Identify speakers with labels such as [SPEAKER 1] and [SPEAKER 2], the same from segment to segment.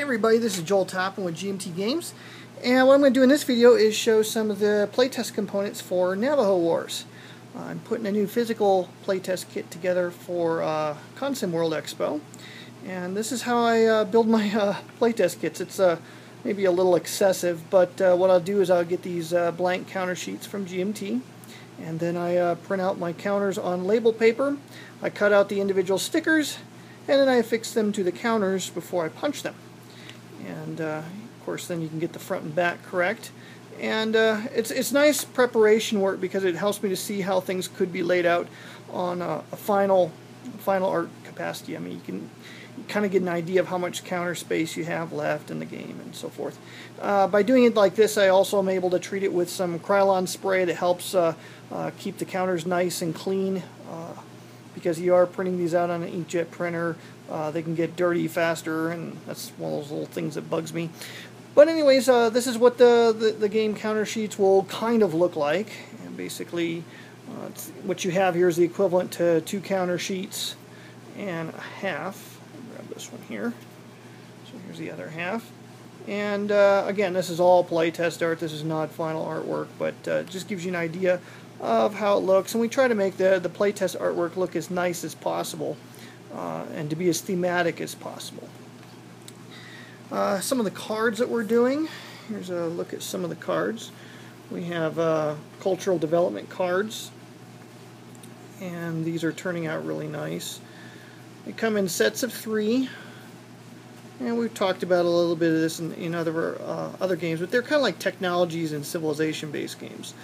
[SPEAKER 1] everybody, this is Joel Toppin with GMT Games, and what I'm going to do in this video is show some of the playtest components for Navajo Wars. I'm putting a new physical playtest kit together for Consim World Expo, and this is how I build my playtest kits. It's maybe a little excessive, but what I'll do is I'll get these blank counter sheets from GMT, and then I print out my counters on label paper. I cut out the individual stickers, and then I affix them to the counters before I punch them. And of course then you can get the front and back correct. And it's nice preparation work because it helps me to see how things could be laid out on a final art capacity. I mean, you can kind of get an idea of how much counter space you have left in the game and so forth. By doing it like this, I also am able to treat it with some Krylon spray that helps keep the counters nice and clean. Because you are printing these out on an inkjet printer, they can get dirty faster, and that's one of those little things that bugs me. But anyways, this is what the game counter sheets will kind of look like. And basically, what you have here is the equivalent to 2 counter sheets and a half. I'll grab this one here. So here's the other half. And again, this is all playtest art. This is not final artwork, but it just gives you an idea of how it looks, and we try to make the playtest artwork look as nice as possible and to be as thematic as possible. Some of the cards that we're doing, here's a look at some of the cards. We have cultural development cards, and these are turning out really nice. They come in sets of 3, and we've talked about a little bit of this in other games, but they're kind of like technologies and civilization based games.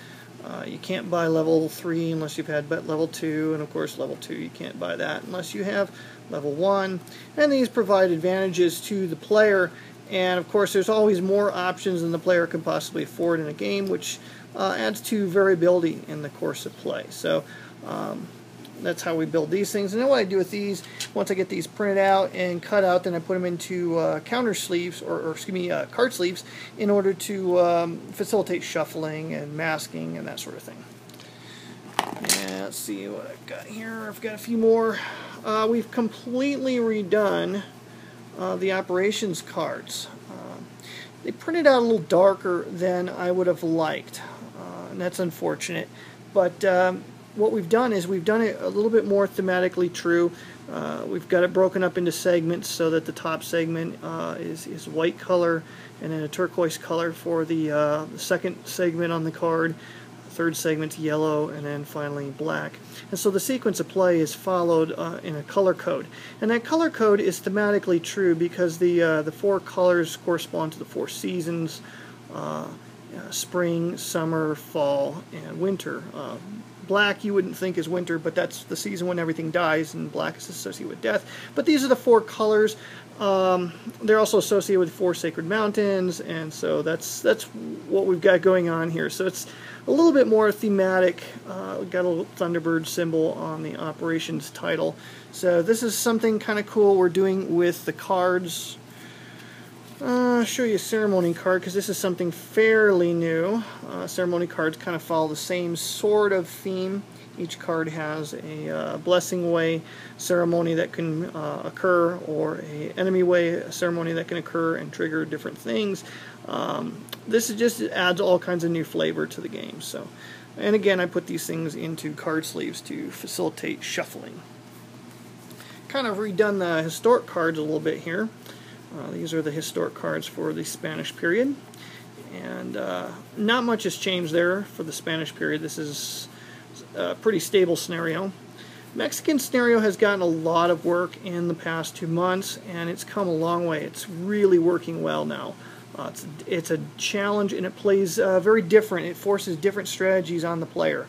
[SPEAKER 1] You can't buy level 3 unless you've had level 2, and of course level 2 you can't buy that unless you have level 1. And these provide advantages to the player, and of course there's always more options than the player can possibly afford in a game, which adds to variability in the course of play. So that's how we build these things. And then what I do with these, once I get these printed out and cut out, then I put them into counter sleeves, or excuse me, card sleeves, in order to facilitate shuffling and masking and that sort of thing. And let's see what I've got here. I've got a few more. We've completely redone the operations cards. They printed out a little darker than I would have liked, and that's unfortunate. But what we've done is we've done it a little bit more thematically true. We've got it broken up into segments so that the top segment is white color, and then a turquoise color for the second segment on the card. The third segment's yellow, and then finally black. And so the sequence of play is followed in a color code. And that color code is thematically true because the 4 colors correspond to the 4 seasons: spring, summer, fall, and winter. Black you wouldn't think is winter, but that's the season when everything dies, and black is associated with death. But these are the 4 colors. They're also associated with 4 sacred mountains, and so that's what we've got going on here. So it's a little bit more thematic. We've got a little Thunderbird symbol on the operations title. So this is something kind of cool we're doing with the cards. I'll show you a ceremony card because this is something fairly new. Ceremony cards kind of follow the same sort of theme. Each card has a blessing way ceremony that can occur, or an enemy way ceremony that can occur and trigger different things. This is just adds all kinds of new flavor to the game. So, and again, I put these things into card sleeves to facilitate shuffling. Kind of redone the historic cards a little bit here. These are the historic cards for the Spanish period, and not much has changed there for the Spanish period. This is a pretty stable scenario. Mexican scenario has gotten a lot of work in the past 2 months, and it's come a long way. It's really working well now. It's a challenge, and it plays very different. It forces different strategies on the player.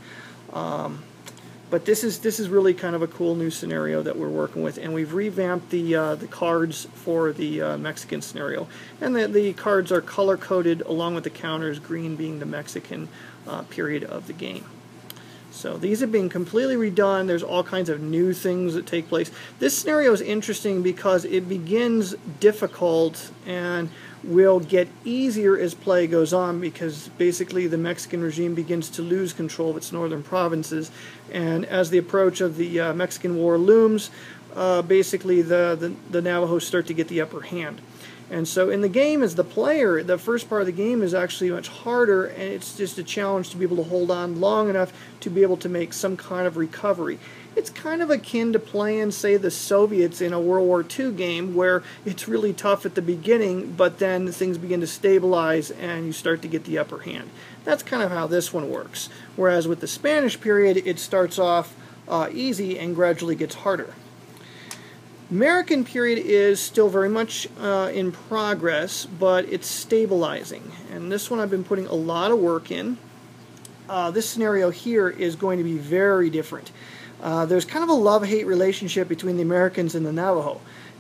[SPEAKER 1] But this is really kind of a cool new scenario that we're working with, and we've revamped the cards for the Mexican scenario, and the cards are color coded along with the counters, green being the Mexican period of the game. So these have been completely redone. There's all kinds of new things that take place. This scenario is interesting because it begins difficult and will get easier as play goes on, because basically the Mexican regime begins to lose control of its northern provinces, and as the approach of the Mexican War looms, basically the Navajos start to get the upper hand. And so in the game, as the player, the first part of the game is actually much harder, and it's just a challenge to be able to hold on long enough to be able to make some kind of recovery. It's kind of akin to playing, say, the Soviets in a World War II game, where it's really tough at the beginning, but then things begin to stabilize and you start to get the upper hand. That's kind of how this one works. Whereas with the Spanish period, it starts off easy and gradually gets harder. American period is still very much in progress, but it's stabilizing. And this one I've been putting a lot of work in. This scenario here is going to be very different. There's kind of a love-hate relationship between the Americans and the Navajo.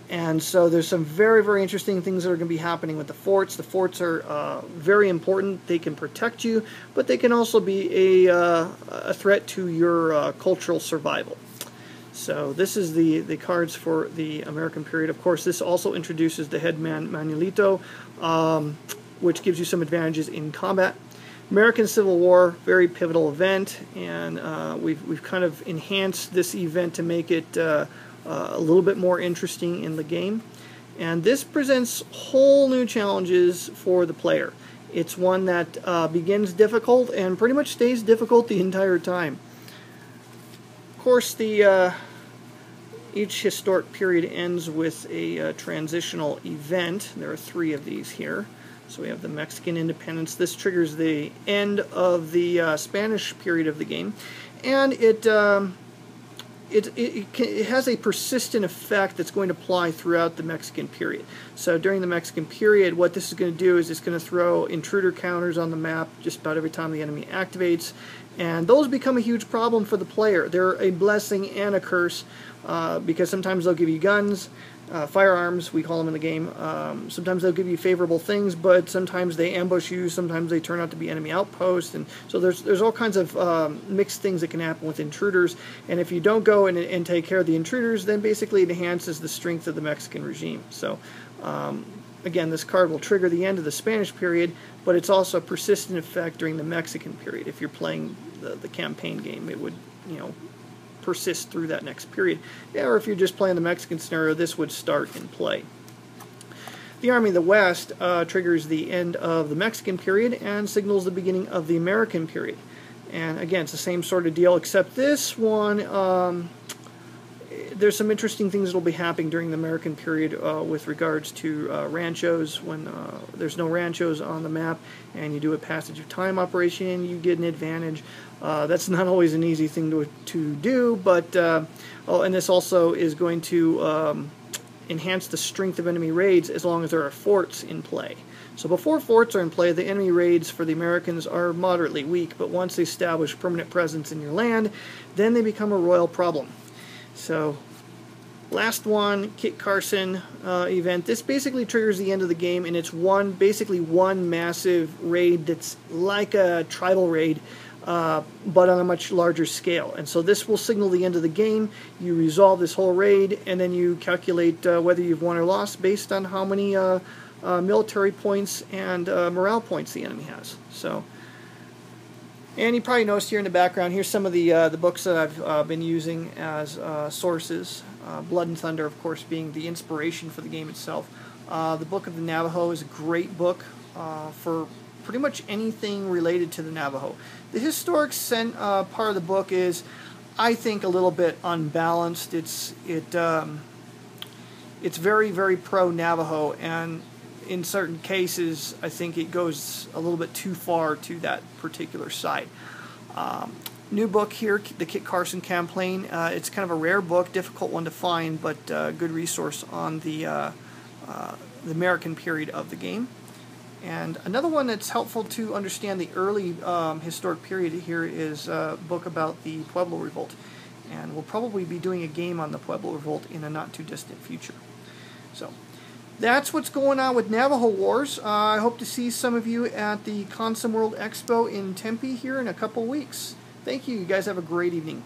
[SPEAKER 1] And so there's some very, very interesting things that are going to be happening with the forts. The forts are very important. They can protect you, but they can also be a threat to your cultural survival. So this is the cards for the American period. Of course, this also introduces the headman Manuelito, which gives you some advantages in combat. American Civil War, very pivotal event, and we've kind of enhanced this event to make it a little bit more interesting in the game. And this presents whole new challenges for the player. It's one that begins difficult and pretty much stays difficult the entire time. Of course, each historic period ends with a transitional event. There are 3 of these here. So we have the Mexican independence. This triggers the end of the Spanish period of the game, and it has a persistent effect that's going to apply throughout the Mexican period. So during the Mexican period, what this is going to do is it's going to throw intruder counters on the map just about every time the enemy activates, and those become a huge problem for the player. They're a blessing and a curse because sometimes they'll give you guns, firearms, we call them in the game. Sometimes they'll give you favorable things, but sometimes they ambush you, sometimes they turn out to be enemy outposts, and so there's all kinds of mixed things that can happen with intruders, and if you don't go and take care of the intruders, then basically it enhances the strength of the Mexican regime. So again, this card will trigger the end of the Spanish period, but it's also a persistent effect during the Mexican period. If you're playing the campaign game, it would, persist through that next period. Yeah, or if you're just playing the Mexican scenario, this would start in play. The Army of the West triggers the end of the Mexican period and signals the beginning of the American period. And again, it's the same sort of deal, except this one, there's some interesting things that will be happening during the American period with regards to ranchos. When there's no ranchos on the map and you do a passage of time operation, you get an advantage. That's not always an easy thing to do, but and this also is going to enhance the strength of enemy raids as long as there are forts in play. So before forts are in play, the enemy raids for the Americans are moderately weak, but once they establish permanent presence in your land, then they become a royal problem. So last one, Kit Carson event. This basically triggers the end of the game, and it's basically one massive raid that's like a tribal raid, but on a much larger scale. And so this will signal the end of the game. You resolve this whole raid, and then you calculate whether you've won or lost based on how many military points and morale points the enemy has. So, and you probably noticed here in the background, here's some of the books that I've been using as sources. Blood and Thunder, of course, being the inspiration for the game itself. The Book of the Navajo is a great book for pretty much anything related to the Navajo. The historic part of the book is, I think, a little bit unbalanced. It's very, very pro-Navajo, and in certain cases, I think it goes a little bit too far to that particular side. New book here, the Kit Carson campaign. It's kind of a rare book, difficult one to find, but good resource on the American period of the game. And another one that's helpful to understand the early historic period here is a book about the Pueblo Revolt. And we'll probably be doing a game on the Pueblo Revolt in a not-too-distant future. So, that's what's going on with Navajo Wars. I hope to see some of you at the Consom World Expo in Tempe here in a couple weeks. Thank you. You guys have a great evening.